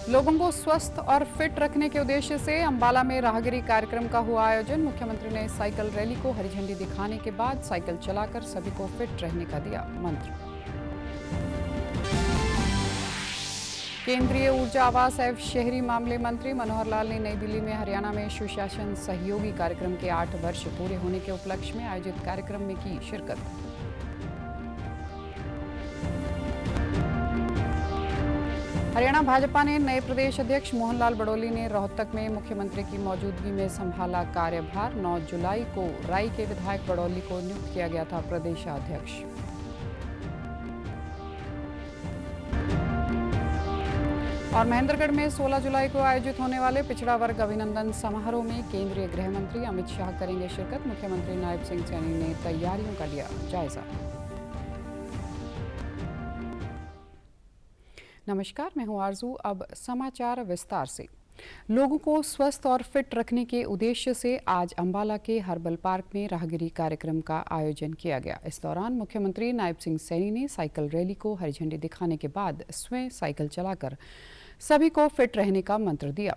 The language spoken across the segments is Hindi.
लोगों को स्वस्थ और फिट रखने के उद्देश्य से अंबाला में राहगिरी कार्यक्रम का हुआ आयोजन। मुख्यमंत्री ने साइकिल रैली को हरी झंडी दिखाने के बाद साइकिल चलाकर सभी को फिट रहने का दिया मंत्र। केंद्रीय ऊर्जा, आवास एवं शहरी मामले मंत्री मनोहर लाल ने नई दिल्ली में हरियाणा में सुशासन सहयोगी कार्यक्रम के 8 वर्ष पूरे होने के उपलक्ष्य में आयोजित कार्यक्रम में की शिरकत। हरियाणा भाजपा ने नए प्रदेश अध्यक्ष मोहनलाल बड़ोली ने रोहतक में मुख्यमंत्री की मौजूदगी में संभाला कार्यभार। 9 जुलाई को राई के विधायक बड़ोली को नियुक्त किया गया था प्रदेशाध्यक्ष। और महेंद्रगढ़ में 16 जुलाई को आयोजित होने वाले पिछड़ा वर्ग अभिनंदन समारोह में केंद्रीय गृह मंत्री अमित शाह करेंगे शिरकत। मुख्यमंत्री नायब सिंह सैनी ने तैयारियों का लिया जायजा। नमस्कार, मैं हूं आरजू। अब समाचार विस्तार से। लोगों को स्वस्थ और फिट रखने के उद्देश्य से आज अंबाला के हर्बल पार्क में राहगिरी कार्यक्रम का आयोजन किया गया। इस दौरान मुख्यमंत्री नायब सिंह सैनी ने साइकिल रैली को हरी झंडी दिखाने के बाद स्वयं साइकिल चलाकर सभी को फिट रहने का मंत्र दिया।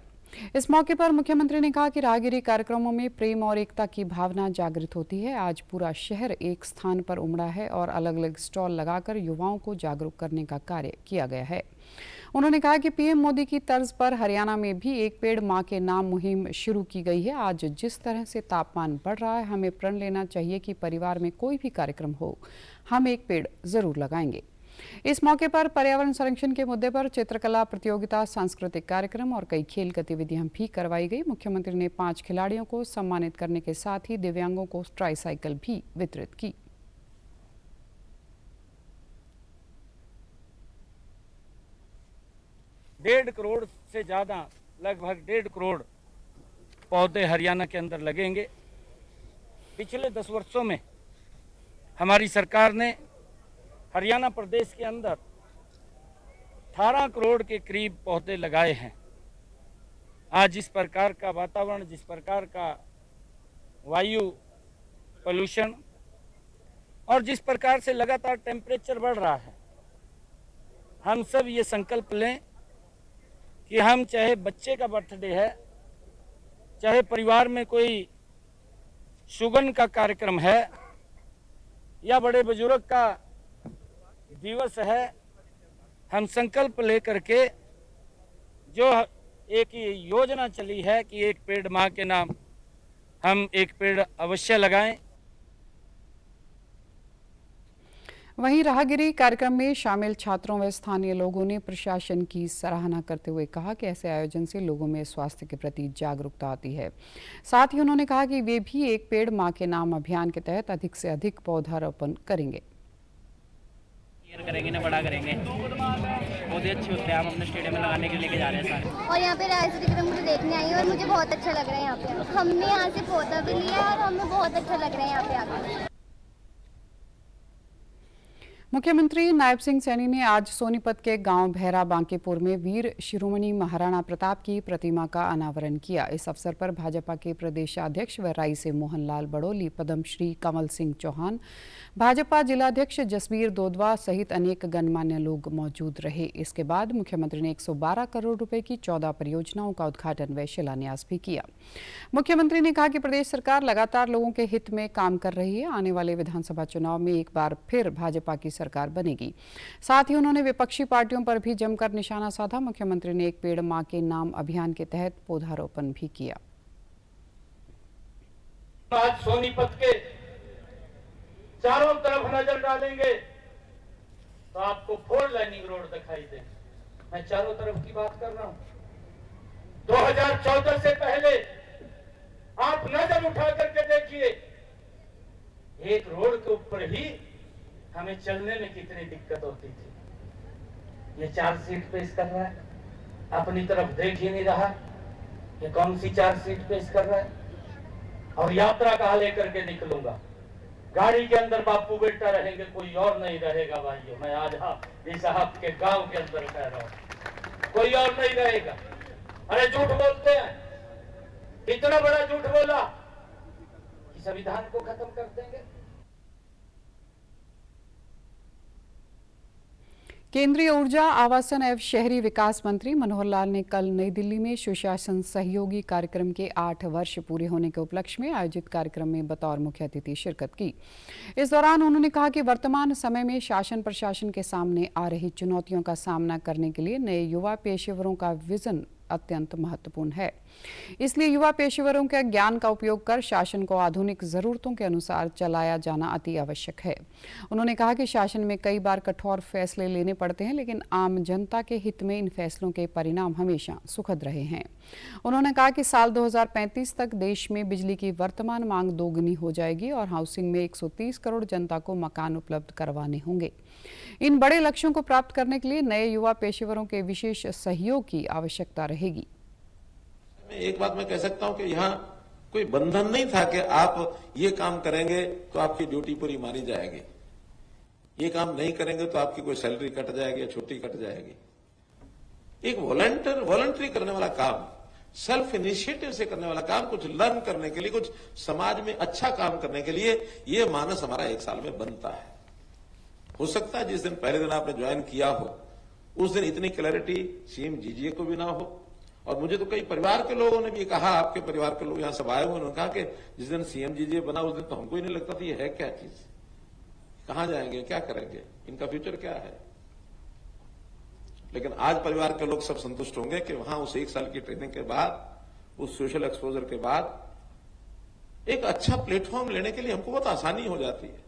इस मौके पर मुख्यमंत्री ने कहा कि राहगिरी कार्यक्रमों में प्रेम और एकता की भावना जागृत होती है। आज पूरा शहर एक स्थान पर उमड़ा है और अलग अलग स्टॉल लगाकर युवाओं को जागरूक करने का कार्य किया गया है। उन्होंने कहा कि पीएम मोदी की तर्ज पर हरियाणा में भी एक पेड़ मां के नाम मुहिम शुरू की गई है। आज जिस तरह से तापमान बढ़ रहा है, हमें प्रण लेना चाहिए कि परिवार में कोई भी कार्यक्रम हो, हम एक पेड़ जरूर लगाएंगे। इस मौके पर पर्यावरण संरक्षण के मुद्दे पर चित्रकला प्रतियोगिता, सांस्कृतिक कार्यक्रम और कई खेल गतिविधियां भी करवाई गई। मुख्यमंत्री ने 5 खिलाड़ियों को सम्मानित करने के साथ ही दिव्यांगों को ट्राईसाइकिल भी वितरित की। डेढ़ करोड़ से ज्यादा, लगभग 1.5 करोड़ पौधे हरियाणा के अंदर लगेंगे। पिछले 10 वर्षों में हमारी सरकार ने हरियाणा प्रदेश के अंदर 18 करोड़ के करीब पौधे लगाए हैं। आज जिस प्रकार का वातावरण, जिस प्रकार का वायु पोल्यूशन और जिस प्रकार से लगातार टेम्परेचर बढ़ रहा है, हम सब ये संकल्प लें कि हम, चाहे बच्चे का बर्थडे है, चाहे परिवार में कोई सुगन का कार्यक्रम है या बड़े बुजुर्ग का दिवस है, हम संकल्प लेकर के जो एक योजना चली है कि एक पेड़ मां के नाम, हम एक पेड़ अवश्य लगाएं। वहीं राहगिरी कार्यक्रम में शामिल छात्रों व स्थानीय लोगों ने प्रशासन की सराहना करते हुए कहा कि ऐसे आयोजन से लोगों में स्वास्थ्य के प्रति जागरूकता आती है। साथ ही उन्होंने कहा कि वे भी एक पेड़ मां के नाम अभियान के तहत अधिक से अधिक पौधारोपण करेंगे। करेंगे ना, बड़ा करेंगे, बहुत ही अच्छे होते हैं। हम अपने स्टेडियम में लगाने के लिए लेके जा रहे हैं सारे। और यहाँ पे राजगिरी कार्यक्रम मुझे देखने आई और मुझे बहुत अच्छा लग रहा है। यहाँ पे हमने यहाँ से पौधा भी लिया और हमें बहुत अच्छा लग रहा है यहाँ पे आकर। मुख्यमंत्री नायब सिंह सैनी ने आज सोनीपत के गांव भैरा बांकीपुर में वीर शिरोमणि महाराणा प्रताप की प्रतिमा का अनावरण किया। इस अवसर पर भाजपा के प्रदेशाध्यक्ष व राई से मोहनलाल बड़ोली, पद्मश्री कमल सिंह चौहान, भाजपा जिलाध्यक्ष जसबीर दोदवा सहित अनेक गणमान्य लोग मौजूद रहे। इसके बाद मुख्यमंत्री ने 112 करोड़ रुपए की 14 परियोजनाओं का उद्घाटन व शिलान्यास भी किया। मुख्यमंत्री ने कहा कि प्रदेश सरकार लगातार लोगों के हित में काम कर रही है। आने वाले विधानसभा चुनाव में एक बार फिर भाजपा की सरकार बनेगी। साथ ही उन्होंने विपक्षी पार्टियों पर भी जमकर निशाना साधा। मुख्यमंत्री ने एक पेड़ मां के नाम अभियान के तहत पौधारोपण भी किया। आज सोनीपत के चारों तरफ नजर डालेंगे तो आपको 4 लाइनिंग रोड दिखाई देंगे। मैं चारों तरफ की बात कर रहा हूं। 2014 से पहले आप नजर उठा करके देखिए, एक रोड के ऊपर ही हमें चलने में कितनी दिक्कत होती थी। ये 4 सीट पेश कर रहा है, अपनी तरफ देख ही नहीं रहा। ये कौन सी 4 सीट पेश कर रहा है? और यात्रा कहाँ लेकर के निकलूंगा? गाड़ी के अंदर बापू बेटा रहेंगे, कोई और नहीं रहेगा। भाइयों, मैं आज इस आपके गांव के अंदर कह रहा हूं, कोई और नहीं रहेगा। अरे झूठ बोलते हैं, इतना बड़ा झूठ बोला कि संविधान को खत्म कर देंगे। केंद्रीय ऊर्जा, आवासन एवं शहरी विकास मंत्री मनोहर लाल ने कल नई दिल्ली में सुशासन सहयोगी कार्यक्रम के 8 वर्ष पूरे होने के उपलक्ष्य में आयोजित कार्यक्रम में बतौर मुख्य अतिथि शिरकत की। इस दौरान उन्होंने कहा कि वर्तमान समय में शासन प्रशासन के सामने आ रही चुनौतियों का सामना करने के लिए नए युवा पेशेवरों का विजन अत्यंत महत्वपूर्ण है। इसलिए युवा पेशेवरों के ज्ञान का उपयोग कर शासन को आधुनिक जरूरतों के अनुसार चलाया जाना अति आवश्यक है। उन्होंने कहा कि शासन में कई बार कठोर फैसले लेने पड़ते हैं, लेकिन आम जनता के हित में इन फैसलों के परिणाम हमेशा सुखद रहे हैं। उन्होंने कहा कि साल 2035 तक देश में बिजली की वर्तमान मांग दोगुनी हो जाएगी और हाउसिंग में 130 करोड़ जनता को मकान उपलब्ध करवाने होंगे। इन बड़े लक्ष्यों को प्राप्त करने के लिए नए युवा पेशेवरों के विशेष सहयोग की आवश्यकता रहेगी। एक बात मैं कह सकता हूं कि यहाँ कोई बंधन नहीं था कि आप ये काम करेंगे तो आपकी ड्यूटी पूरी मानी जाएगी, ये काम नहीं करेंगे तो आपकी कोई सैलरी कट जाएगी या छुट्टी कट जाएगी। एक वॉलंटरी करने वाला काम, सेल्फ इनिशिएटिव से करने वाला काम, कुछ लर्न करने के लिए, कुछ समाज में अच्छा काम करने के लिए ये मानस हमारा 1 साल में बनता है। हो सकता है जिस दिन पहले दिन आपने ज्वाइन किया हो उस दिन इतनी क्लैरिटी सीएम जीजीए को भी ना हो। और मुझे तो कई परिवार के लोगों ने भी कहा, आपके परिवार के लोग यहां सब आए हुए, उन्होंने कहा कि जिस दिन सीएम जीजीए बना उस दिन तो हमको ही नहीं लगता था ये है क्या चीज, कहां जाएंगे, क्या करेंगे, इनका फ्यूचर क्या है। लेकिन आज परिवार के लोग सब संतुष्ट होंगे कि वहां उस 1 साल की ट्रेनिंग के बाद, उस सोशल एक्सपोजर के बाद एक अच्छा प्लेटफॉर्म लेने के लिए हमको बहुत आसानी हो जाती है।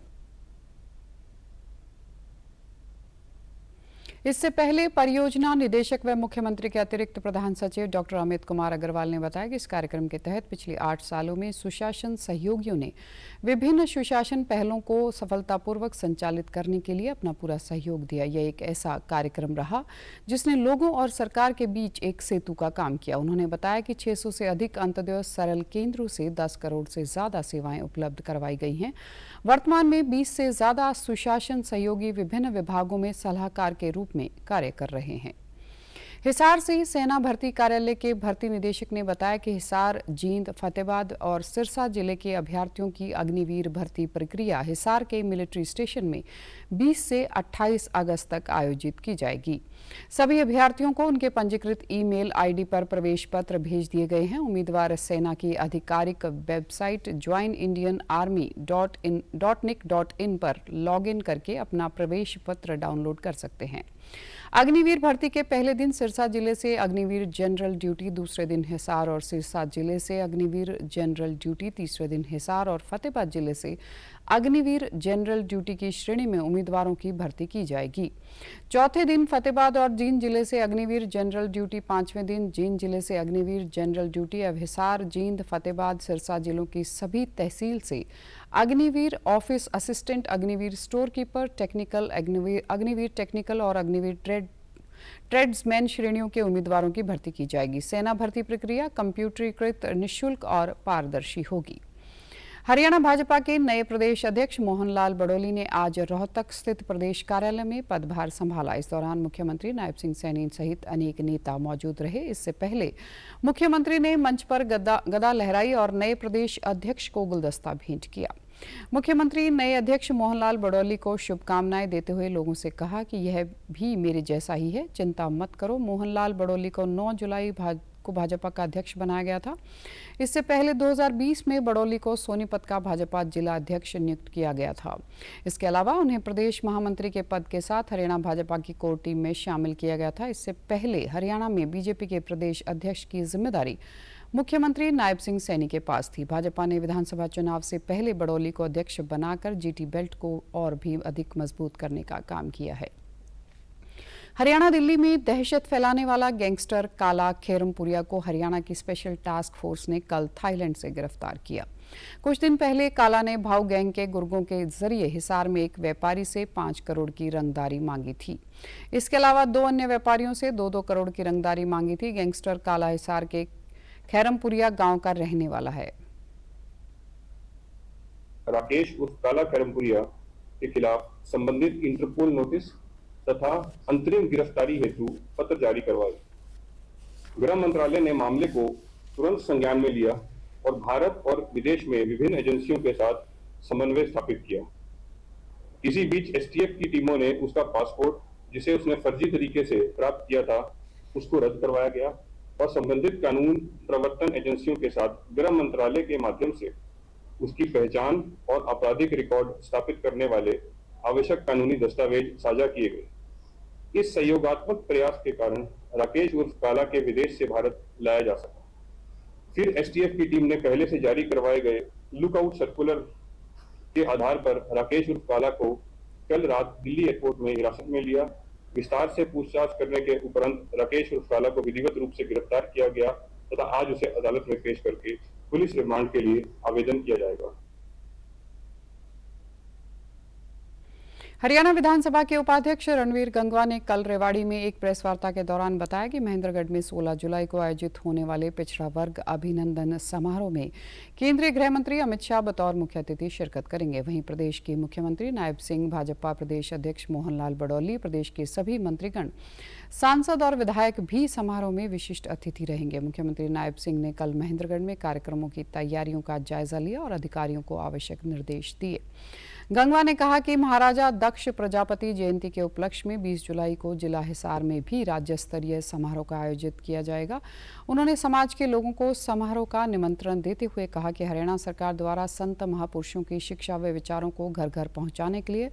इससे पहले परियोजना निदेशक व मुख्यमंत्री के अतिरिक्त प्रधान सचिव डॉक्टर अमित कुमार अग्रवाल ने बताया कि इस कार्यक्रम के तहत पिछले 8 सालों में सुशासन सहयोगियों ने विभिन्न सुशासन पहलों को सफलतापूर्वक संचालित करने के लिए अपना पूरा सहयोग दिया। यह एक ऐसा कार्यक्रम रहा जिसने लोगों और सरकार के बीच एक सेतु का काम किया। उन्होंने बताया कि 600 से अधिक अंत्योदय सरल केंद्रों से 10 करोड़ से ज्यादा सेवाएं उपलब्ध करवाई गई हैं। वर्तमान में 20 से ज्यादा सुशासन सहयोगी विभिन्न विभागों में सलाहकार के रूप में कार्य कर रहे हैं। हिसार से सेना भर्ती कार्यालय के भर्ती निदेशक ने बताया कि हिसार, जींद, फतेहाबाद और सिरसा जिले के अभ्यर्थियों की अग्निवीर भर्ती प्रक्रिया हिसार के मिलिट्री स्टेशन में 20 से 28 अगस्त तक आयोजित की जाएगी। सभी अभ्यर्थियों को उनके पंजीकृत ईमेल आईडी पर प्रवेश पत्र भेज दिए गए हैं। उम्मीदवार सेना की आधिकारिक वेबसाइट joinindianarmy.nic.in पर लॉगिन करके अपना प्रवेश पत्र डाउनलोड कर सकते हैं। अग्निवीर भर्ती के पहले दिन सिरसा जिले से अग्निवीर जनरल ड्यूटी, दूसरे दिन हिसार और सिरसा जिले से अग्निवीर जनरल ड्यूटी, तीसरे दिन हिसार और फतेहाबाद जिले से अग्निवीर जनरल ड्यूटी की श्रेणी में उम्मीदवारों की भर्ती की जाएगी। चौथे दिन फतेहाबाद और जींद जिले से अग्निवीर जनरल ड्यूटी, पांचवें दिन जींद जिले से अग्निवीर जनरल ड्यूटी। अब हिसार, जींद, फतेहाबाद, सिरसा जिलों की सभी तहसील से Agniveer office assistant, Agniveer store keeper, technical, Agniveer technical और अग्निवीर ट्रेड्समैन श्रेणियों के उम्मीदवारों की भर्ती की जाएगी। सेना भर्ती प्रक्रिया कंप्यूटरीकृत, निःशुल्क और पारदर्शी होगी। हरियाणा भाजपा के नए प्रदेश अध्यक्ष मोहनलाल बड़ोली ने आज रोहतक स्थित प्रदेश कार्यालय में पदभार संभाला। इस दौरान मुख्यमंत्री नायब सिंह सैनी सहित अनेक नेता मौजूद रहे। इससे पहले मुख्यमंत्री ने मंच पर गदा लहराई और नए प्रदेश अध्यक्ष को गुलदस्ता भेंट किया। मुख्यमंत्री नए अध्यक्ष मोहनलाल बड़ोली को शुभकामनाएं देते हुए लोगों से कहा कि यह भी मेरे जैसा ही है, चिंता मत करो। मोहनलाल बड़ोली को 9 जुलाई को भाजपा का अध्यक्ष बनाया गया था। इससे पहले 2020 में बड़ोली को सोनीपत का भाजपा जिला अध्यक्ष नियुक्त किया गया था। इसके अलावा उन्हें प्रदेश महामंत्री के पद के साथ हरियाणा भाजपा की कोर टीम में शामिल किया गया था। इससे पहले हरियाणा में बीजेपी के प्रदेश अध्यक्ष की जिम्मेदारी मुख्यमंत्री नायब सिंह सैनी के पास थी। भाजपा ने विधानसभा चुनाव से पहले बड़ोली को अध्यक्ष बनाकर जीटी बेल्ट को और भी अधिक मजबूत करने का काम किया है। हरियाणा दिल्ली में दहशत फैलाने वाला गैंगस्टर काला खेरमपुरिया को हरियाणा की स्पेशल टास्क फोर्स ने कल थाईलैंड से गिरफ्तार किया। कुछ दिन पहले काला ने भाऊ गैंग के गुर्गों के जरिए हिसार में एक व्यापारी से 5 करोड़ की रंगदारी मांगी थी। इसके अलावा 2 अन्य व्यापारियों से 2-2 करोड़ की रंगदारी मांगी थी। गैंगस्टर काला हिसार के खेरमपुरिया गांव का रहने वाला है। राकेश उर्फ काला खेरमपुरिया के खिलाफ संबंधित इंटरपोल नोटिस तथा अंतरिम गिरफ्तारी हेतु पत्र जारी करवाए। गृह मंत्रालय ने मामले को तुरंत संज्ञान में लिया और भारत और विदेश में विभिन्न एजेंसियों के साथ समन्वय स्थापित किया। इसी बीच एसटीएफ की टीमों ने उसका पासपोर्ट जिसे उसने फर्जी तरीके से प्राप्त किया था उसको रद्द करवाया गया और संबंधित कानून प्रवर्तन एजेंसियों के साथ गृह मंत्रालय के माध्यम से उसकी पहचान और आपराधिक रिकॉर्ड स्थापित करने वाले आवश्यक कानूनी दस्तावेज साझा किए गए। इस सहयोगात्मक प्रयास के कारण राकेश उर्फ काला के विदेश से भारत लाया जा सका। फिर एसटीएफ की टीम ने पहले से जारी करवाए गए लुकआउट सर्कुलर के आधार पर राकेश उर्फ काला को कल रात दिल्ली एयरपोर्ट में हिरासत में लिया। विस्तार से पूछताछ करने के उपरांत राकेश उर्फ काला को विधिवत रूप से गिरफ्तार किया गया तथा आज उसे अदालत में पेश करके पुलिस रिमांड के लिए आवेदन किया जाएगा। हरियाणा विधानसभा के उपाध्यक्ष रणवीर गंगवा ने कल रेवाड़ी में एक प्रेस वार्ता के दौरान बताया कि महेंद्रगढ़ में 16 जुलाई को आयोजित होने वाले पिछड़ा वर्ग अभिनंदन समारोह में केंद्रीय गृह मंत्री अमित शाह बतौर मुख्य अतिथि शिरकत करेंगे। वहीं प्रदेश के मुख्यमंत्री नायब सिंह, भाजपा प्रदेश अध्यक्ष मोहनलाल बडौली, प्रदेश के सभी मंत्रीगण, सांसद और विधायक भी समारोह में विशिष्ट अतिथि रहेंगे। मुख्यमंत्री नायब सिंह ने कल महेंद्रगढ़ में कार्यक्रमों की तैयारियों का जायजा लिया और अधिकारियों को आवश्यक निर्देश दिए। गंगवा ने कहा कि महाराजा दक्ष प्रजापति जयंती के उपलक्ष्य में 20 जुलाई को जिला हिसार में भी राज्य स्तरीय समारोह का आयोजित किया जाएगा। उन्होंने समाज के लोगों को समारोह का निमंत्रण देते हुए कहा कि हरियाणा सरकार द्वारा संत महापुरुषों की शिक्षा व विचारों को घर घर पहुंचाने के लिए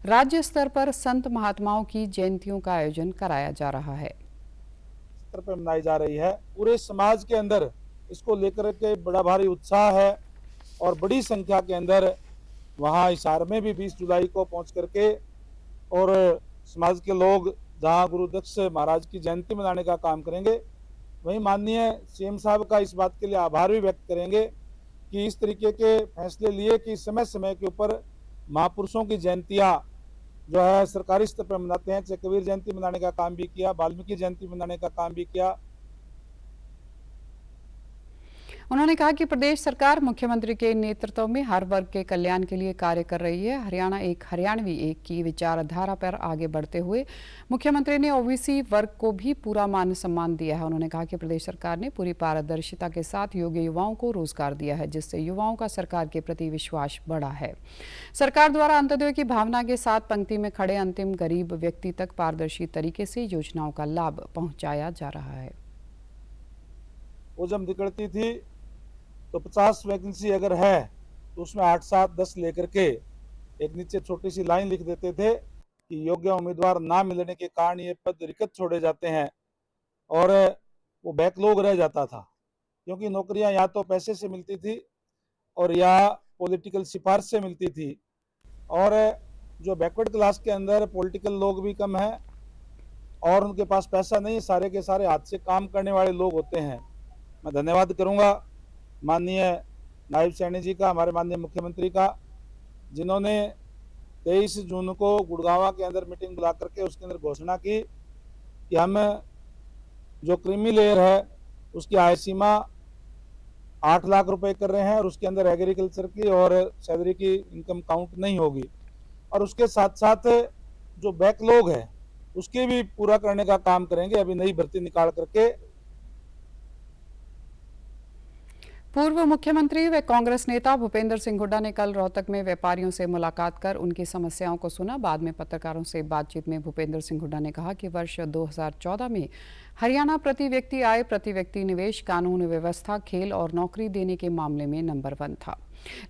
राज्य स्तर पर संत महात्माओं की जयंतियों का आयोजन कराया जा रहा है। स्तर पर मनाई जा रही है। पूरे समाज के अंदर इसको लेकर के बड़ा भारी उत्साह है और बड़ी संख्या के अंदर वहाँ हिसार में भी 20 जुलाई को पहुंच करके और समाज के लोग जहाँ गुरु दक्ष महाराज की जयंती मनाने का काम करेंगे, वहीं माननीय सीएम साहब का इस बात के लिए आभार भी व्यक्त करेंगे कि इस तरीके के फैसले लिए कि समय समय के ऊपर महापुरुषों की जयंतियाँ जो है सरकारी स्तर पर मनाते हैं। चाहे कबीर जयंती मनाने का काम भी किया, वाल्मीकि जयंती मनाने का काम भी किया। उन्होंने कहा कि प्रदेश सरकार मुख्यमंत्री के नेतृत्व में हर वर्ग के कल्याण के लिए कार्य कर रही है। हरियाणा एक हरियाणवी एक की विचारधारा पर आगे बढ़ते हुए मुख्यमंत्री ने ओबीसी वर्ग को भी पूरा मान सम्मान दिया है। उन्होंने कहा कि प्रदेश सरकार ने पूरी पारदर्शिता के साथ योग्य युवाओं को रोजगार दिया है, जिससे युवाओं का सरकार के प्रति विश्वास बढ़ा है। सरकार द्वारा अंत्योदय की भावना के साथ पंक्ति में खड़े अंतिम गरीब व्यक्ति तक पारदर्शी तरीके से योजनाओं का लाभ पहुंचाया जा रहा है। वो जब निकलती थी तो 50 वैकेंसी अगर है तो उसमें 8, 7, 10 लेकर के एक नीचे छोटी सी लाइन लिख देते थे कि योग्य उम्मीदवार ना मिलने के कारण ये पद रिक्त छोड़े जाते हैं और वो बैकलॉग रह जाता था, क्योंकि नौकरियां या तो पैसे से मिलती थी और या पॉलिटिकल सिफारिश से मिलती थी। और जो बैकवर्ड क्लास के अंदर पॉलिटिकल लोग भी कम हैं और उनके पास पैसा नहीं, सारे के सारे हाथ से काम करने वाले लोग होते हैं। मैं धन्यवाद करूंगा माननीय नायब सैनी जी का, हमारे माननीय मुख्यमंत्री का, जिन्होंने 23 जून को गुड़गांव के अंदर मीटिंग बुला करके उसके अंदर घोषणा की कि हम जो क्रीमी लेयर है उसकी आय सीमा 8 लाख रुपए कर रहे हैं और उसके अंदर एग्रीकल्चर की और सैलरी की इनकम काउंट नहीं होगी। और उसके साथ साथ जो बैकलॉग है उसके भी पूरा करने का काम करेंगे, अभी नई भर्ती निकाल करके। पूर्व मुख्यमंत्री व कांग्रेस नेता भूपेंद्र सिंह हुड्डा ने कल रोहतक में व्यापारियों से मुलाकात कर उनकी समस्याओं को सुना। बाद में पत्रकारों से बातचीत में भूपेंद्र सिंह हुड्डा ने कहा कि वर्ष 2014 में हरियाणा प्रति व्यक्ति आय, प्रति व्यक्ति निवेश, कानून व्यवस्था, खेल और नौकरी देने के मामले में नंबर 1 था,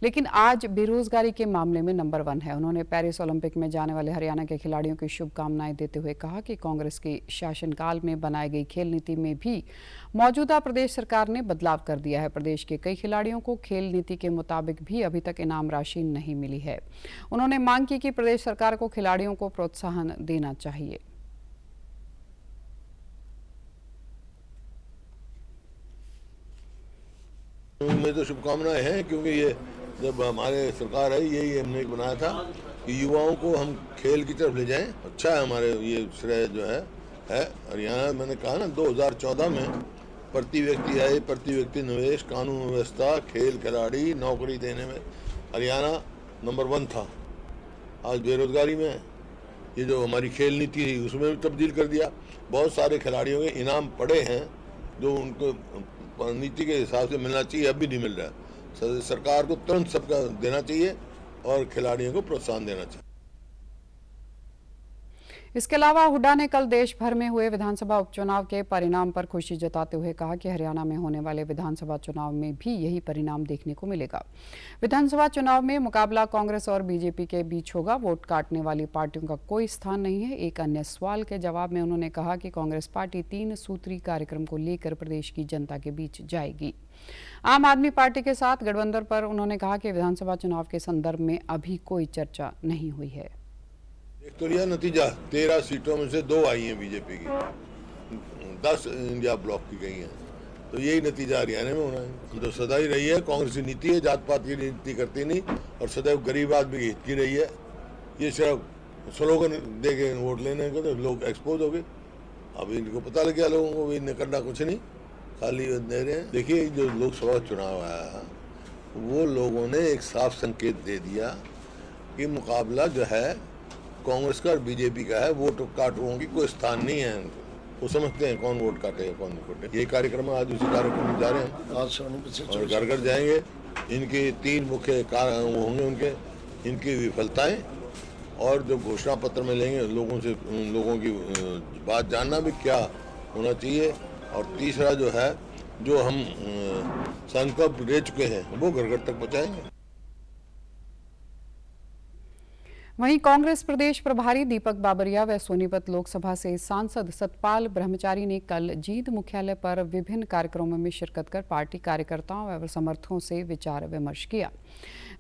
लेकिन आज बेरोजगारी के मामले में नंबर 1 है। उन्होंने पेरिस ओलंपिक में जाने वाले हरियाणा के खिलाड़ियों की शुभकामनाएं देते हुए कहा कि कांग्रेस की शासनकाल में बनाई गई खेल नीति में भी मौजूदा प्रदेश सरकार ने बदलाव कर दिया है। प्रदेश के कई खिलाड़ियों को खेल नीति के मुताबिक भी अभी तक इनाम राशि नहीं मिली है। उन्होंने मांग की कि प्रदेश सरकार को खिलाड़ियों को प्रोत्साहन देना चाहिए। में तो शुभकामनाएं हैं, क्योंकि ये जब हमारे सरकार है यही हमने बनाया था कि युवाओं को हम खेल की तरफ ले जाएं। अच्छा है, हमारे ये श्रेय जो है हरियाणा, मैंने कहा ना 2014 में प्रति व्यक्ति आय, प्रति व्यक्ति निवेश, कानून व्यवस्था, खेल, खिलाड़ी, नौकरी देने में हरियाणा नंबर 1 था। आज बेरोजगारी में ये जो हमारी खेल नीति थी उसमें भी तब्दील कर दिया। बहुत सारे खिलाड़ियों के इनाम पड़े हैं जो उनको नीति के हिसाब से मिलना चाहिए, अब भी नहीं मिल रहा है। सरकार को तुरंत सबका देना चाहिए और खिलाड़ियों को प्रोत्साहन देना चाहिए। इसके अलावा हुड्डा ने कल देश भर में हुए विधानसभा उपचुनाव के परिणाम पर खुशी जताते हुए कहा कि हरियाणा में होने वाले विधानसभा चुनाव में भी यही परिणाम देखने को मिलेगा। विधानसभा चुनाव में मुकाबला कांग्रेस और बीजेपी के बीच होगा। वोट काटने वाली पार्टियों का कोई स्थान नहीं है। एक अन्य सवाल के जवाब में उन्होंने कहा कि कांग्रेस पार्टी 3 सूत्री कार्यक्रम को लेकर प्रदेश की जनता के बीच जाएगी। आम आदमी पार्टी के साथ गठबंधन पर उन्होंने कहा कि विधानसभा चुनाव के संदर्भ में अभी कोई चर्चा नहीं हुई है। एक तो यह नतीजा 13 सीटों में से 2 आई हैं बीजेपी की, 10 इंडिया ब्लॉक की गई हैं, तो यही नतीजा हरियाणा में होना है। तो सदा ही रही है कांग्रेस की नीति है, जात पात की नीति करती नहीं और सदैव गरीब आदमी की हित की रही है। ये सिर्फ स्लोगन दे के वोट लेने के तो लोग एक्सपोज हो गए। अब इनको पता लग गया लोगों को, इन्हें करना कुछ नहीं, खाली दे रहे हैं। देखिए जो लोकसभा चुनाव आया वो लोगों ने एक साफ संकेत दे दिया कि मुकाबला जो है कांग्रेस का और बीजेपी का है। वोट काटुओं की कोई स्थान नहीं है। वो समझते हैं कौन वोट काटे कौन नहीं काटे। ये कार्यक्रम आज उसी कार्यक्रम में जा रहे हैं और घर घर जाएंगे। इनके 3 मुख्य कारण होंगे उनके, इनकी विफलताएं और जो घोषणा पत्र में लेंगे लोगों की बात जानना भी क्या होना चाहिए। और तीसरा जो है जो हम संकल्प ले चुके हैं वो घर घर तक पहुँचाएंगे। वहीं कांग्रेस प्रदेश प्रभारी दीपक बाबरिया व सोनीपत लोकसभा से सांसद सतपाल ब्रह्मचारी ने कल जींद मुख्यालय पर विभिन्न कार्यक्रमों में शिरकत कर पार्टी कार्यकर्ताओं व समर्थकों से विचार विमर्श किया।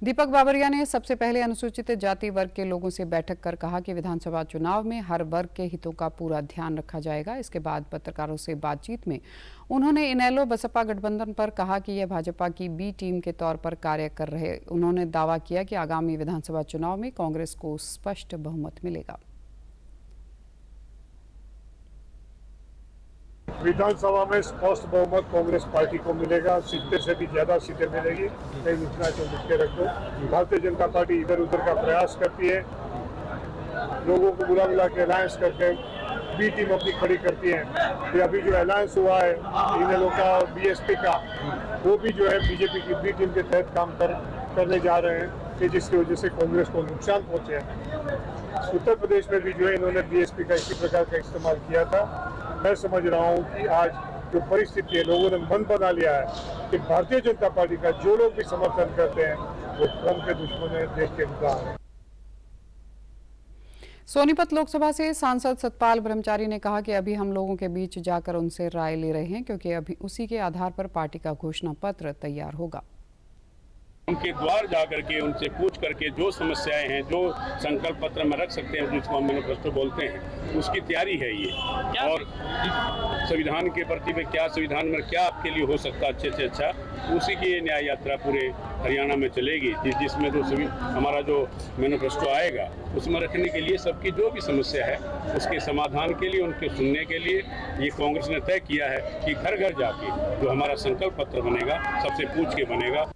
दीपक बाबरिया ने सबसे पहले अनुसूचित जाति वर्ग के लोगों से बैठक कर कहा कि विधानसभा चुनाव में हर वर्ग के हितों का पूरा ध्यान रखा जाएगा। इसके बाद पत्रकारों से बातचीत में उन्होंने इनेलो बसपा गठबंधन पर कहा कि यह भाजपा की बी टीम के तौर पर कार्य कर रहे। उन्होंने दावा किया कि आगामी विधानसभा चुनाव में कांग्रेस को स्पष्ट बहुमत मिलेगा। विधानसभा में स्पष्ट बहुमत कांग्रेस पार्टी को मिलेगा। सीटें से भी ज्यादा सीटें मिलेगी। कहीं इतना तो लिख के रखो। भारतीय जनता पार्टी इधर उधर का प्रयास करती है, लोगों को बुला के अलायंस करके बी टीम अपनी खड़ी करती है। फिर अभी जो अलायंस हुआ है इनेलो का और बीएसपी का, वो भी जो है बीजेपी की बी टीम के तहत काम करने जा रहे हैं कि जिसकी वजह से कांग्रेस को नुकसान पहुंचे। उत्तर प्रदेश में भी जो है इन्होंने बीएसपी का इसी प्रकार का इस्तेमाल किया था। मैं समझ रहा हूं कि आज जो परिस्थिति है, लोगों ने मन बना लिया है कि भारतीय जनता पार्टी का जो लोग भी समर्थन करते हैं वो कौम के दुश्मन है, देश के खिलाफ है। सोनीपत लोकसभा से सांसद सतपाल ब्रह्मचारी ने कहा कि अभी हम लोगों के बीच जाकर उनसे राय ले रहे हैं, क्योंकि अभी उसी के आधार पर पार्टी का घोषणा पत्र तैयार होगा। उनके द्वार जाकर के उनसे पूछ करके जो समस्याएं हैं, जो संकल्प पत्र में रख सकते हैं, जिसको हम मैनिफेस्टो बोलते हैं, उसकी तैयारी है ये। और संविधान के प्रति में क्या, संविधान में क्या आपके लिए हो सकता है अच्छे से अच्छा, उसी की न्याय यात्रा पूरे हरियाणा में चलेगी। जिसमें जो सभी हमारा जो मैनिफेस्टो आएगा उसमें रखने के लिए सबकी जो भी समस्या है उसके समाधान के लिए, उनके सुनने के लिए ये कांग्रेस ने तय किया है कि घर घर जाके जो हमारा संकल्प पत्र बनेगा सबसे पूछ के बनेगा।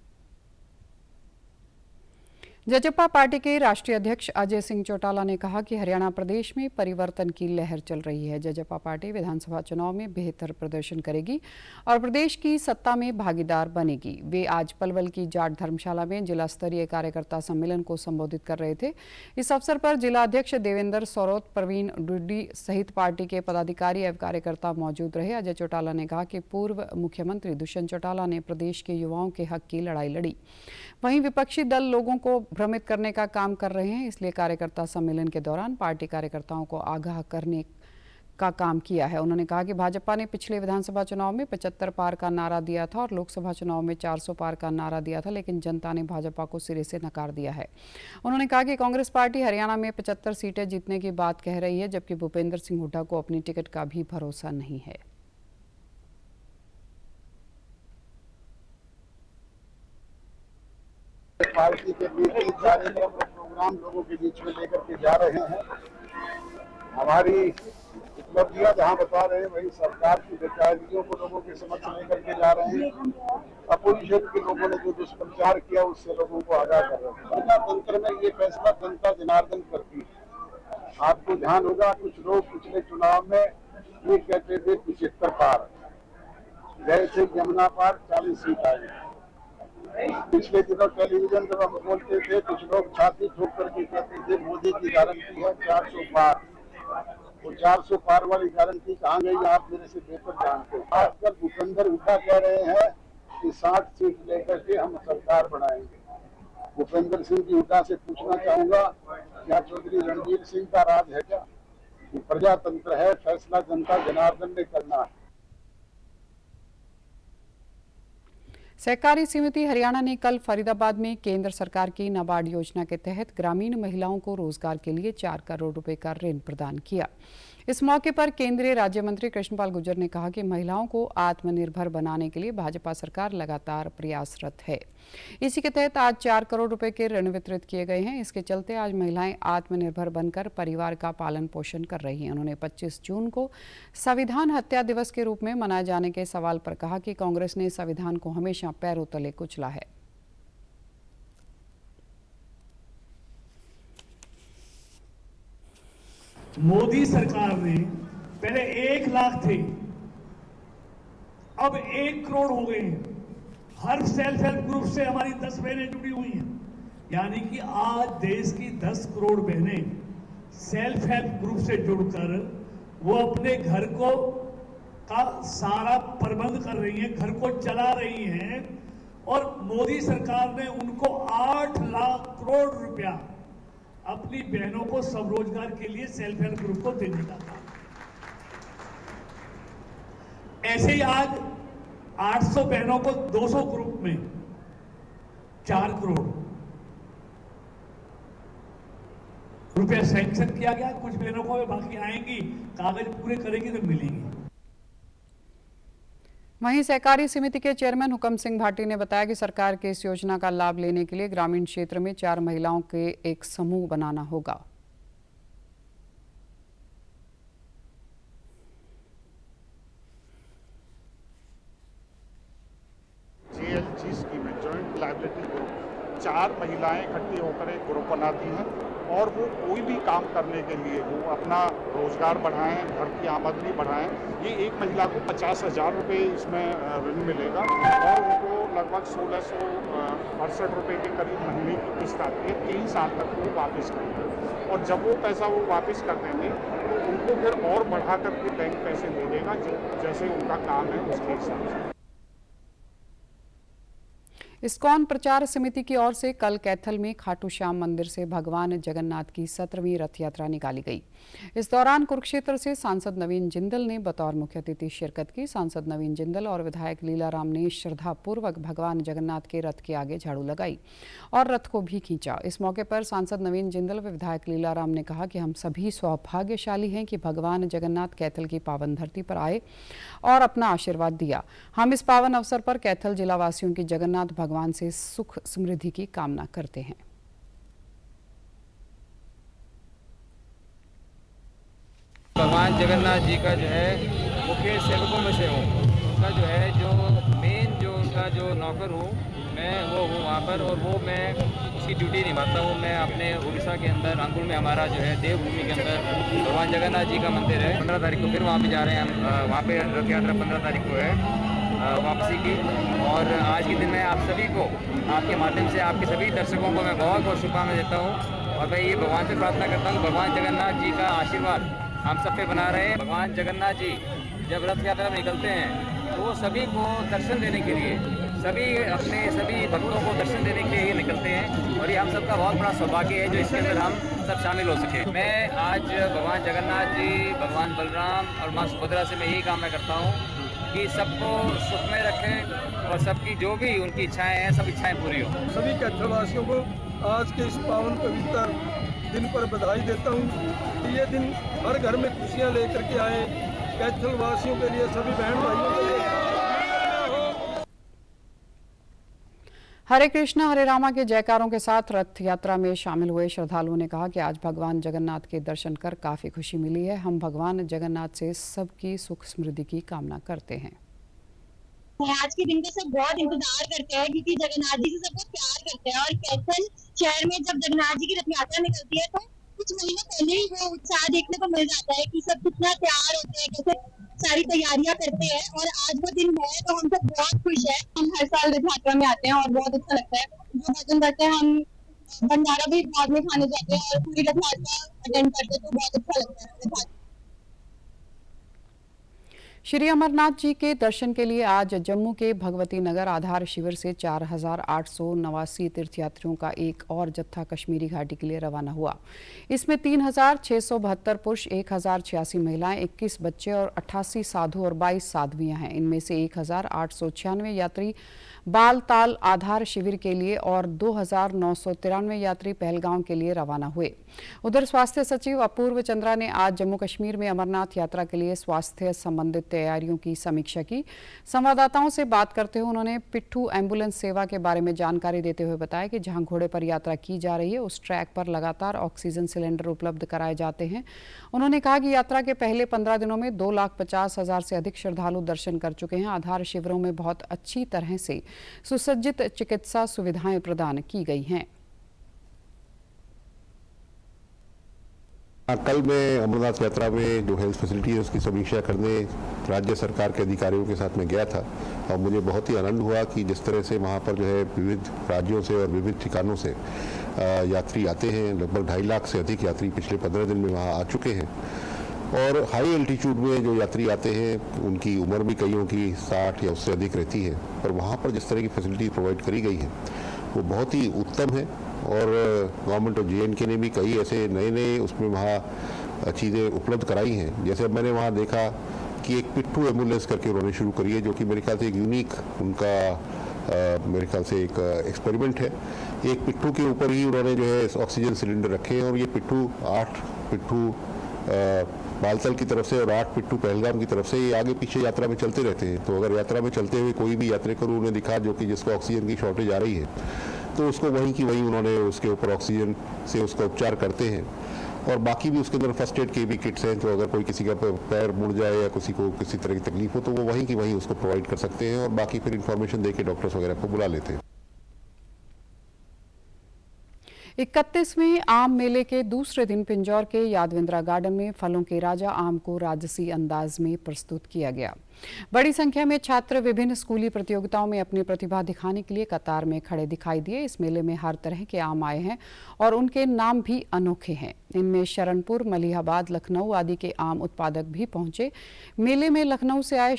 जजपा पार्टी के राष्ट्रीय अध्यक्ष अजय सिंह चौटाला ने कहा कि हरियाणा प्रदेश में परिवर्तन की लहर चल रही है। जजपा पार्टी विधानसभा चुनाव में बेहतर प्रदर्शन करेगी और प्रदेश की सत्ता में भागीदार बनेगी। वे आज पलवल की जाट धर्मशाला में जिला स्तरीय कार्यकर्ता सम्मेलन को संबोधित कर रहे थे। इस अवसर पर जिला अध्यक्ष देवेंद्र सौरोत, प्रवीण डुड्डी सहित पार्टी के पदाधिकारी एवं कार्यकर्ता मौजूद रहे। अजय चौटाला ने कहा कि पूर्व मुख्यमंत्री दुष्यंत चौटाला ने प्रदेश के युवाओं के हक की लड़ाई लड़ी। वहीं विपक्षी दल लोगों को भ्रमित करने का काम कर रहे हैं, इसलिए कार्यकर्ता सम्मेलन के दौरान पार्टी कार्यकर्ताओं को आगाह करने का काम किया है। उन्होंने कहा कि भाजपा ने पिछले विधानसभा चुनाव में 75 पार का नारा दिया था और लोकसभा चुनाव में 400 पार का नारा दिया था, लेकिन जनता ने भाजपा को सिरे से नकार दिया है। उन्होंने कहा कि कांग्रेस पार्टी हरियाणा में 75 सीटें जीतने की बात कह रही है, जबकि भूपेंद्र सिंह हुड्डा को अपनी टिकट का भी भरोसा नहीं है। पार्टी के बीच प्रोग्राम लोगों के बीच में लेकर के जा रहे हैं। हमारी उपलब्धियां जहां बता रहे हैं वही सरकार की बेकायदगियों को लोगों के समक्ष लेकर के जा रहे हैं। अपोजिशन के लोगों ने जो दुष्प्रचार किया उससे लोगों को आगाह कर रहे हैं। प्रजातंत्र में ये फैसला जनता जनार्दन करती है। आपको ध्यान होगा कुछ लोग पिछले चुनाव में ये कहते थे 75 पार, गए थे यमुना पार 40 सीट आई। पिछले दिनों टेलीविजन जब हम बोलते थे कुछ लोग छाती ठोक करके कहते थे मोदी की गारंटी है 400 पार, वो 400 पार वाली गारंटी कहाँ गई, आप मेरे से बेहतर जानते हो। आजकल भूपेंद्र हुड्डा कह रहे हैं कि 60 सीट लेकर के हम सरकार बनाएंगे। भूपेंद्र सिंह जी हुड्डा से पूछना चाहूंगा, क्या चौधरी रणवीर सिंह का राज है क्या? प्रजातंत्र है, फैसला जनता जनार्दन ने करना है। सहकारी समिति हरियाणा ने कल फरीदाबाद में केंद्र सरकार की नाबार्ड योजना के तहत ग्रामीण महिलाओं को रोजगार के लिए 4 करोड़ रुपए का ऋण प्रदान किया। इस मौके पर केंद्रीय राज्य मंत्री कृष्णपाल गुर्जर ने कहा कि महिलाओं को आत्मनिर्भर बनाने के लिए भाजपा सरकार लगातार प्रयासरत है। इसी के तहत आज 4 करोड़ रुपए के ऋण वितरित किए गए हैं। इसके चलते आज महिलाएं आत्मनिर्भर बनकर परिवार का पालन पोषण कर रही हैं। उन्होंने 25 जून को संविधान हत्या दिवस के रूप में मनाए जाने के सवाल पर कहा कि कांग्रेस ने संविधान को हमेशा पैरों तले कुचला है। मोदी सरकार ने पहले 1 लाख थे, अब 1 करोड़ हो गए हैं। हर सेल्फ हेल्प ग्रुप से हमारी 10 बहनें जुड़ी हुई हैं, यानी कि आज देश की 10 करोड़ बहनें सेल्फ हेल्प ग्रुप से जुड़कर वो अपने घर को का सारा प्रबंध कर रही हैं, घर को चला रही हैं। और मोदी सरकार ने उनको 8 लाख करोड़ रुपया अपनी बहनों को स्वरोजगार के लिए सेल्फ हेल्प ग्रुप को देने का था। ऐसे ही आज 800 बहनों को 200 ग्रुप में 4 करोड़ रुपया सैंक्शन किया गया। कुछ बहनों को बाकी आएंगी, कागज पूरे करेंगी तो मिलेंगी। वहीं सहकारी समिति के चेयरमैन हुकम सिंह भाटी ने बताया कि सरकार की इस योजना का लाभ लेने के लिए ग्रामीण क्षेत्र में 4 महिलाओं के एक समूह बनाना होगा। JLG स्कीम है, जॉइंट लायबिलिटी ग्रुप। 4 महिलाएं इकट्ठी होकर एक ग्रुप बनाती हैं और वो कोई भी काम करने के लिए वो अपना रोजगार बढ़ाएं, घर की आमदनी बढ़ाएं। ये एक महिला को 50,000 रुपये इसमें ऋण मिलेगा और उनको लगभग 1668 रुपये के करीब महीने की किस्त आती है। 3 साल तक वो वापस करेंगे और जब वो पैसा वो वापस कर देंगे तो उनको फिर और बढ़ा करके बैंक पैसे दे देगा, जैसे उनका काम है उसके हिसाब से। इस्कॉन प्रचार समिति की ओर से कल कैथल में खाटू श्याम मंदिर से भगवान जगन्नाथ की 17वीं रथ यात्रा निकाली गई। इस दौरान कुरुक्षेत्र से सांसद नवीन जिंदल ने बतौर मुख्य अतिथि शिरकत की। सांसद नवीन जिंदल और विधायक लीलाराम ने श्रद्धापूर्वक भगवान जगन्नाथ के रथ के आगे झाड़ू लगाई और रथ को भी खींचा। इस मौके पर सांसद नवीन जिंदल व विधायक लीलाराम ने कहा कि हम सभी सौभाग्यशाली हैं कि भगवान जगन्नाथ कैथल की पावन धरती पर आए और अपना आशीर्वाद दिया। हम इस पावन अवसर पर कैथल जिलावासियों की जगन्नाथ भगवान से सुख समृद्धि की कामना करते हैं। भगवान जगन्नाथ जी का जो है मुख्य सेवकों में से हूँ, उनका जो है जो मेन जो उनका जो नौकर हूँ मैं वो हूँ वहाँ पर, और वो मैं उसकी ड्यूटी निभाता हूँ। मैं अपने उड़ीसा के अंदर अंकुल में हमारा जो है देवभूमि के अंदर भगवान जगन्नाथ जी का मंदिर है। 15 तारीख को फिर वहाँ पे जा रहे हैं हम। वहाँ पे रथ यात्रा 15 तारीख को है वापसी की। और आज के दिन में आप सभी को आपके माध्यम से आपके सभी दर्शकों को मैं बहुत बहुत शुभकामनाएं देता हूँ और मैं ये भगवान से प्रार्थना करता हूँ भगवान जगन्नाथ जी का आशीर्वाद हम सब पे बना रहे। भगवान जगन्नाथ जी जब रथ यात्रा में निकलते हैं तो वो सभी को दर्शन देने के लिए, अपने सभी भक्तों को दर्शन देने के लिए निकलते हैं और ये हम सबका बहुत बड़ा सौभाग्य है जो इसके अंदर हम सब शामिल हो सके। मैं आज भगवान जगन्नाथ जी, भगवान बलराम और माँ सुभद्रा से मैं यही कामना करता हूँ कि सबको सुख में रखें और सबकी जो भी उनकी इच्छाएं हैं सब इच्छाएं पूरी हो। सभी कैथलवासियों को आज के इस पावन पवित्र दिन पर बधाई देता हूँ। ये दिन हर घर में खुशियाँ लेकर के आए, कैथलवासियों के लिए, सभी बहन भाइयों के लिए। हरे कृष्णा हरे रामा के जयकारों के साथ रथ यात्रा में शामिल हुए श्रद्धालुओं ने कहा कि आज भगवान जगन्नाथ के दर्शन कर काफी खुशी मिली है। हम भगवान जगन्नाथ से सबकी सुख समृद्धि की कामना करते हैं। आज के दिन का सब बहुत इंतजार करते हैं क्योंकि जगन्नाथ जी से सबको प्यार करते हैं और कैथल शहर में जब जगन्नाथ जी की रथ यात्रा निकलती है तो कुछ महीने पहले ही वो उत्साह देखने को मिल जाता है कि सब कितना तैयार होते हैं, कैसे सारी तैयारियां करते हैं और आज वो दिन है तो हम सब बहुत खुश हैं। हम हर साल रथ यात्रा में आते हैं और बहुत अच्छा लगता है। जो भजन करते हैं हम भंडारा भी बाद में खाने जाते हैं और पूरी रथ यात्रा अटेंड करते हैं, तो बहुत अच्छा लगता है रथ यात्रा। श्री अमरनाथ जी के दर्शन के लिए आज जम्मू के भगवती नगर आधार शिविर से 4,889 तीर्थयात्रियों का एक और जत्था कश्मीरी घाटी के लिए रवाना हुआ। इसमें 3,672 पुरुष, 1,086 महिलाएं, 21 बच्चे और 88 साधु और 22 साध्वियां हैं। इनमें से 1,896 यात्री बालताल आधार शिविर के लिए और 2,993 यात्री पहलगांव के लिए रवाना हुए। उधर स्वास्थ्य सचिव अपूर्व चंद्रा ने आज जम्मू कश्मीर में अमरनाथ यात्रा के लिए स्वास्थ्य संबंधित तैयारियों की समीक्षा की। संवाददाताओं से बात करते हुए उन्होंने पिट्ठू एम्बुलेंस सेवा के बारे में जानकारी देते हुए बताया कि जहां घोड़े पर यात्रा की जा रही है उस ट्रैक पर लगातार ऑक्सीजन सिलेंडर उपलब्ध कराए जाते हैं। उन्होंने कहा कि यात्रा के पहले 15 दिनों में 2,50,000 से अधिक श्रद्धालु दर्शन कर चुके हैं। आधार शिविरों में बहुत अच्छी तरह से सुसज्जित चिकित्सा सुविधाएं प्रदान की गई हैं। कल मैं अमरनाथ यात्रा में जो हेल्थ फैसिलिटी है उसकी समीक्षा करने राज्य सरकार के अधिकारियों के साथ में गया था और मुझे बहुत ही आनंद हुआ कि जिस तरह से वहाँ पर जो है विविध राज्यों से और विविध ठिकानों से यात्री आते हैं। लगभग 2.5 लाख से अधिक यात्री पिछले 15 दिन में वहाँ आ चुके हैं और हाई एल्टीट्यूड में जो यात्री आते हैं उनकी उम्र भी कईयों की 60 या उससे अधिक रहती है, पर वहाँ पर जिस तरह की फैसिलिटी प्रोवाइड करी गई है वो बहुत ही उत्तम है। और गवर्नमेंट ऑफ JNK ने भी कई ऐसे नए उसमें वहाँ चीज़ें उपलब्ध कराई हैं। जैसे अब मैंने वहाँ देखा कि एक पिट्ठू एम्बुलेंस करके उन्होंने शुरू करी है, जो कि मेरे ख्याल से एक यूनिक उनका मेरे ख्याल से एक एक्सपेरिमेंट है। एक पिट्ठू के ऊपर ही उन्होंने जो है ऑक्सीजन सिलेंडर रखे हैं और ये पिट्ठू 8 पिट्ठू बालतल की तरफ से और 8 पिट्ठू पहलगाम की तरफ से ये आगे पीछे यात्रा में चलते रहते हैं। तो अगर यात्रा में चलते हुए कोई भी यात्रियों उन्हें दिखा जो कि जिसको ऑक्सीजन की शॉर्टेज आ रही है तो उसको वहीं की वहीं उन्होंने उसके ऊपर ऑक्सीजन से उसका उपचार करते हैं। और बाकी भी उसके अंदर फर्स्ट एड के भी किट्स हैं, तो अगर कोई किसी का पैर मुड़ जाए या किसी को किसी तरह की तकलीफ हो तो वो वहीं की वहीं उसको प्रोवाइड कर सकते हैं और बाकी फिर इन्फॉर्मेशन देके डॉक्टर्स वगैरह को बुला लेते हैं। 31वें आम मेले के दूसरे दिन पिंजौर के यादविंद्रा गार्डन में फलों के राजा आम को राजसी अंदाज में प्रस्तुत किया गया। बड़ी संख्या में छात्र विभिन्न स्कूली प्रतियोगिताओं में अपनी प्रतिभा दिखाने के लिए कतार में खड़े दिखाई दिए। इस मेले में हर तरह के आम आए हैं और उनके नाम भी अनोखे हैं। इनमें शरणपुर, मलिहाबाद, लखनऊ आदि के आम उत्पादक भी पहुंचे। मेले में लखनऊ से आए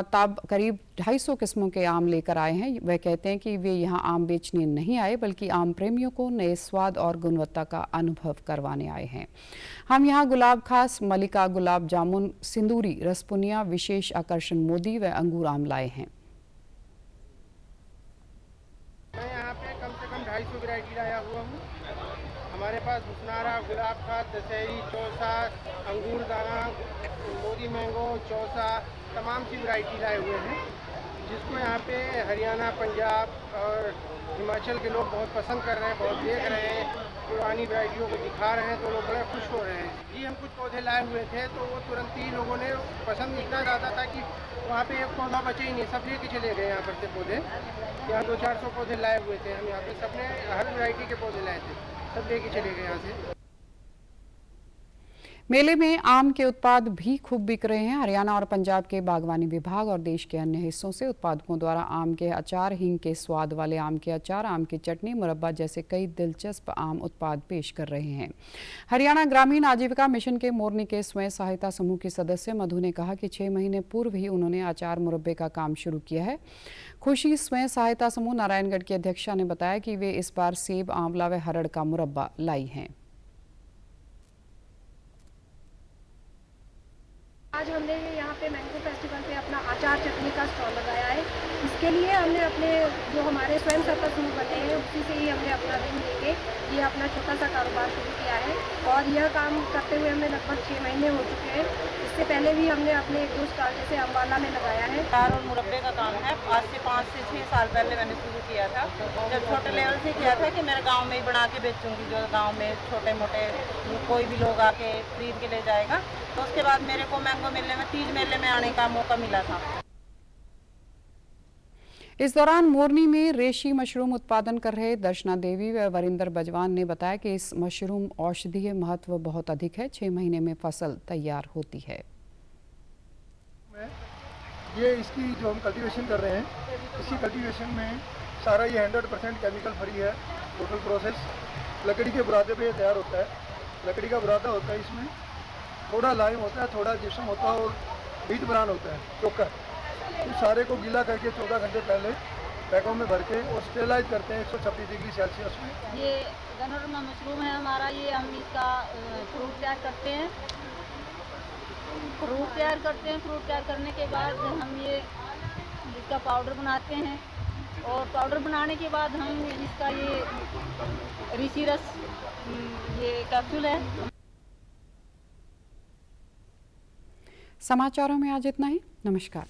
ताब करीब 250 किस्मों के आम लेकर आए हैं। वह कहते हैं कि वे यहाँ आम बेचने नहीं आए बल्कि आम प्रेमियों को नए स्वाद और गुणवत्ता का अनुभव करवाने आए हैं। हम यहाँ गुलाब खास, मलिका गुलाब जामुन, सिंदूरी, रसपुनिया, विशेष आकर्षण मोदी व अंगूर आम लाए हैं। मैं यहाँ पे कम से कम 250 वैरायटी लाया हुआ हूँ। हमारे पास हुसनारा, गुलाब खास, दशहरी, चौसा, अंगूर दाना, मोदी मैंगो, चौसा, तमाम सी वैरायटी लाए हुए हैं, जिसको यहाँ पे हरियाणा, पंजाब और हिमाचल के लोग बहुत पसंद कर रहे हैं, बहुत देख रहे हैं। पुरानी वैरायटियों को दिखा रहे हैं तो लोग बड़े खुश हो रहे हैं। जी हम कुछ पौधे लाए हुए थे तो वो तुरंत ही लोगों ने पसंद इतना ज़्यादा था कि वहाँ पे एक पौधा बचे ही नहीं, सब लेके चले गए यहाँ पर से पौधे। यहाँ 200-400 पौधे लाए हुए थे हम यहाँ पे, सबने हर वैरायटी के पौधे लाए थे, सब लेके चले गए यहाँ से। मेले में आम के उत्पाद भी खूब बिक रहे हैं। हरियाणा और पंजाब के बागवानी विभाग और देश के अन्य हिस्सों से उत्पादकों द्वारा आम के अचार, हींग के स्वाद वाले आम के अचार, आम की चटनी, मुरब्बा जैसे कई दिलचस्प आम उत्पाद पेश कर रहे हैं। हरियाणा ग्रामीण आजीविका मिशन के मोरनी के स्वयं सहायता समूह की सदस्य मधु ने कहा कि 6 महीने पूर्व ही उन्होंने अचार मुरब्बे का काम शुरू किया है। खुशी स्वयं सहायता समूह नारायणगढ़ की अध्यक्षा ने बताया कि वे इस बार सेब, आंवला व हरड़ का मुरब्बा लाई हैं। आज हमने यहाँ पे मैंगो फेस्टिवल पे अपना अचार चटनी का स्टॉल लगाया है। इसके लिए हमने अपने जो हमारे स्वयं सहायता समूह बने हैं उसी से ही हमने अपना ऋण लेके ये अपना छोटा सा कारोबार शुरू किया है और यह काम करते हुए हमें लगभग 6 महीने हो चुके हैं। इससे पहले भी हमने अपने 1-2 स्टॉल जैसे अम्बाला में लगाया है। अचार और मुरब्बे का काम है। आज से 5 से 6 साल पहले मैंने शुरू किया था। जब छोटे लेवल से किया था कि मेरे गाँव में ही बना के बेचूँगी, जो गाँव में छोटे मोटे कोई भी लोग आके खरीद के ले जाएगा। तो उसके बाद मेरे को मैंगो मेले में, तीज मेले में आने का मौका मिला था। इस दौरान मोरनी में रेशी मशरूम उत्पादन कर रहे दर्शना देवी व वरिंदर बजवान ने बताया कि इस मशरूम औषधीय महत्व बहुत अधिक है। 6 महीने में फसल तैयार होती है। ये इसकी जो हम कल्टीवेशन कर रहे हैं, इसी कल्टीवेशन में सारा ये 100% केमिकल फ्री है। Total process. लकड़ी के बुरादे पे ये तैयार होता है। लकड़ी का बुरादा होता है, इसमें थोड़ा लाइम होता है, थोड़ा जिप्सम होता है और बीट ब्रांड होता है, चोकर। इस सारे को गीला करके 14 घंटे पहले पैकों में भर के और स्टेलाइज करते हैं 126 डिग्री सेल्सियस में। ये गनोरमा मशरूम है हमारा, ये हम इसका फ्रूट तैयार करते हैं। फ्रूट तैयार करने के बाद हम ये इसका पाउडर बनाते हैं और पाउडर बनाने के बाद हम इसका ये ऋषि रस ये कैप्सूल है। समाचारों में आज इतना ही। नमस्कार।